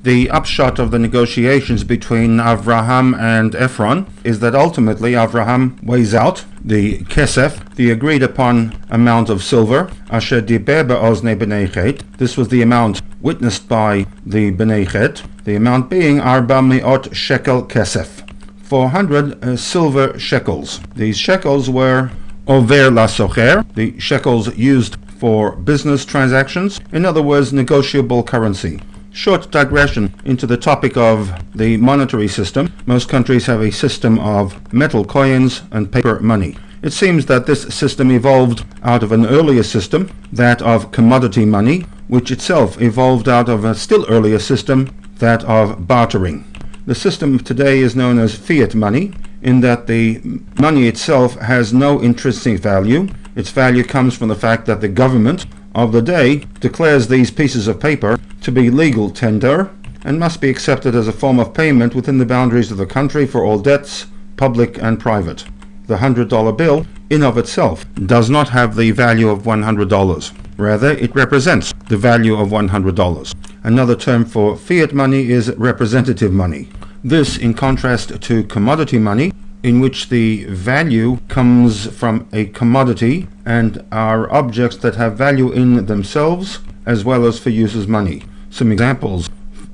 The upshot of the negotiations between Avraham and Ephron is that ultimately Avraham weighs out the kesef, the agreed upon amount of silver, asher diber be'ozne b'nei chet. This was the amount witnessed by the b'nei chet, the amount being 400 shekel kesef, 400 silver shekels. These shekels were over la socher, the shekels used for business transactions, in other words, negotiable currency. Short digression into the topic of the monetary system. Most countries have a system of metal coins and paper money. It seems that this system evolved out of an earlier system, that of commodity money, which itself evolved out of a still earlier system, that of bartering. The system today is known as fiat money, in that the money itself has no intrinsic value. Its value comes from the fact that the government of the day declares these pieces of paper to be legal tender and must be accepted as a form of payment within the boundaries of the country for all debts, public and private. The $100 bill in of itself does not have the value of $100. Rather, it represents the value of $100. Another term for fiat money is representative money. This in contrast to commodity money, in which the value comes from a commodity and are objects that have value in themselves as well as for use as money. Some examples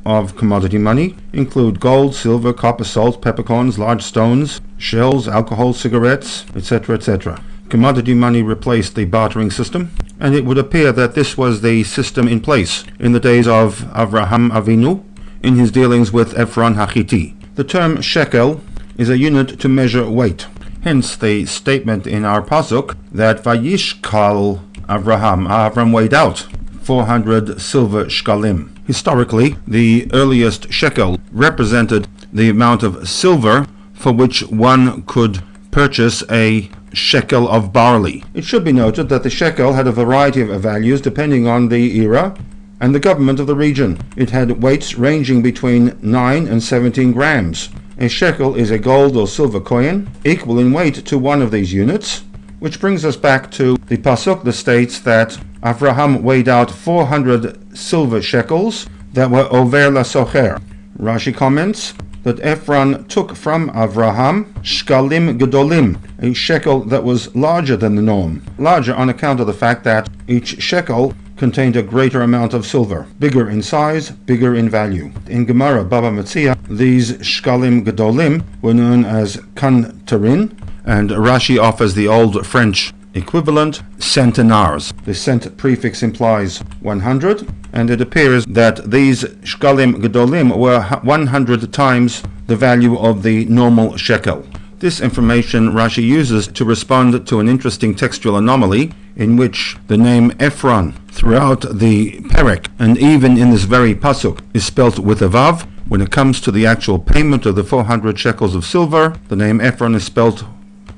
of commodity money include gold, silver, copper, salt, peppercorns, large stones, shells, alcohol, cigarettes, etc., etc. Commodity money replaced the bartering system, and it would appear that this was the system in place in the days of Avraham Avinu in his dealings with Ephron Hachiti. The term shekel is a unit to measure weight. Hence the statement in our pasuk that Vayishkal Avram weighed out 400 silver shkalim. Historically, the earliest shekel represented the amount of silver for which one could purchase a shekel of barley. It should be noted that the shekel had a variety of values depending on the era and the government of the region. It had weights ranging between 9 and 17 grams. A shekel is a gold or silver coin equal in weight to one of these units, which brings us back to the pasuk that states that Avraham weighed out 400 silver shekels that were over la socher. Rashi comments that Ephron took from Avraham shkalim gedolim, a shekel that was larger than the norm, larger on account of the fact that each shekel contained a greater amount of silver, bigger in size, bigger in value. In Gemara Baba Metzia, these shkalim gedolim were known as kantarin, and Rashi offers the old French equivalent, centenars. The cent prefix implies 100, and it appears that these shkalim gedolim were 100 times the value of the normal shekel. This information Rashi uses to respond to an interesting textual anomaly in which the name Ephron throughout the Perek and even in this very pasuk is spelt with a vav. When it comes to the actual payment of the 400 shekels of silver, the name Ephron is spelt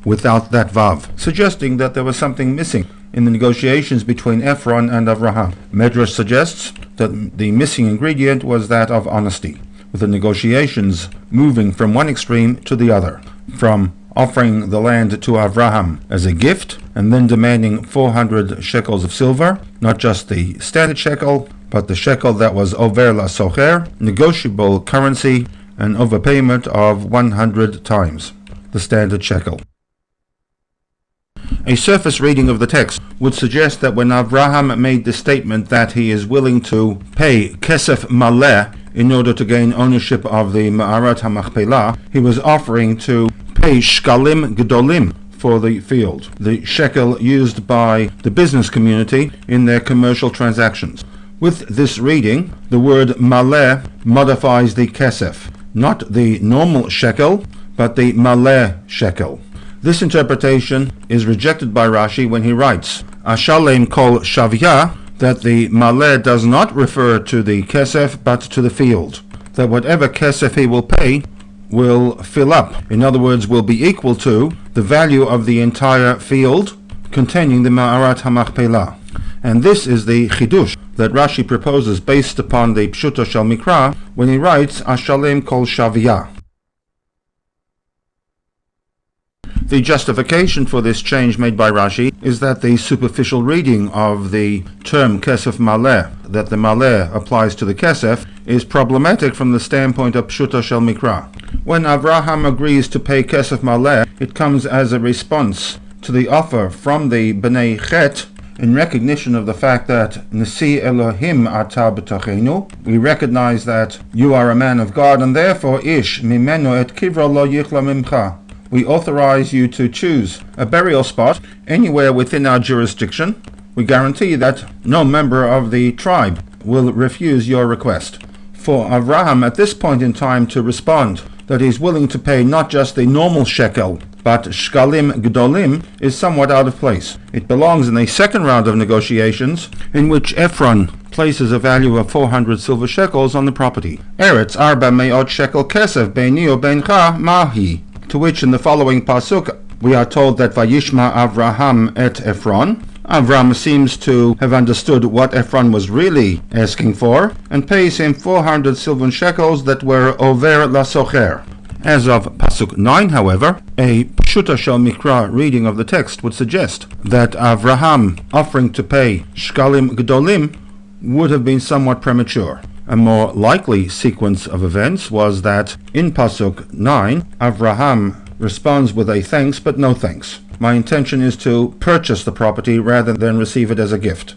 without that vav, suggesting that there was something missing in the negotiations between Ephron and Avraham. Medrash suggests that the missing ingredient was that of honesty, with the negotiations moving from one extreme to the other, from offering the land to Avraham as a gift and then demanding 400 shekels of silver, not just the standard shekel, but the shekel that was over la socher, negotiable currency, an overpayment of 100 times the standard shekel. A surface reading of the text would suggest that when Avraham made the statement that he is willing to pay kesef maleh in order to gain ownership of the Ma'arat HaMachpelah, he was offering to pay shkalim gedolim for the field, the shekel used by the business community in their commercial transactions. With this reading, the word maleh modifies the kesef, not the normal shekel, but the maleh shekel. This interpretation is rejected by Rashi when he writes, Ashalem kol shavya, that the maleh does not refer to the kesef but to the field, that whatever kesef he will pay will fill up, in other words will be equal to the value of the entire field containing the Ma'arat HaMachpelah. And this is the chidush that Rashi proposes based upon the Pshuto Shel Mikra when he writes Ashalem kol shavya. The justification for this change made by Rashi is that the superficial reading of the term kesef maleh, that the maleh applies to the kesef, is problematic from the standpoint of pshuta shel mikra. When Avraham agrees to pay kesef maleh, it comes as a response to the offer from the Bnei Chet in recognition of the fact that Nasi Elohim ata b'tochenu, we recognize that you are a man of God, and therefore ish mimenu et kivra lo yichla mimcha. We authorize you to choose a burial spot anywhere within our jurisdiction. We guarantee that no member of the tribe will refuse your request. For Avraham at this point in time to respond that he's willing to pay not just the normal shekel, but shkalim gdolim, is somewhat out of place. It belongs in the second round of negotiations, in which Ephron places a value of 400 silver shekels on the property. Eretz arba me'ot shekel kesef beini o beincha mahi. To which in the following pasuk we are told that Vayishma Avraham et Ephron. Avram seems to have understood what Ephron was really asking for, and pays him 400 silver shekels that were over lasocher. As of pasuk 9, however, a pshuta shel mikra reading of the text would suggest that Avraham offering to pay shkalim gdolim would have been somewhat premature. A more likely sequence of events was that in pasuk 9, Avraham responds with a thanks but no thanks. My intention is to purchase the property rather than receive it as a gift.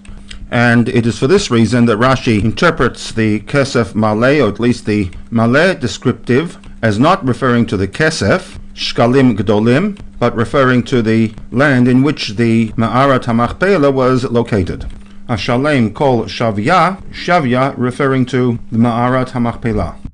And it is for this reason that Rashi interprets the kesef maleh, or at least the maleh descriptive, as not referring to the kesef, shkalim gdolim, but referring to the land in which the Ma'arat HaMachpelah was located. Ashalem kol shavya, shavya referring to the Ma'arat HaMachpelah.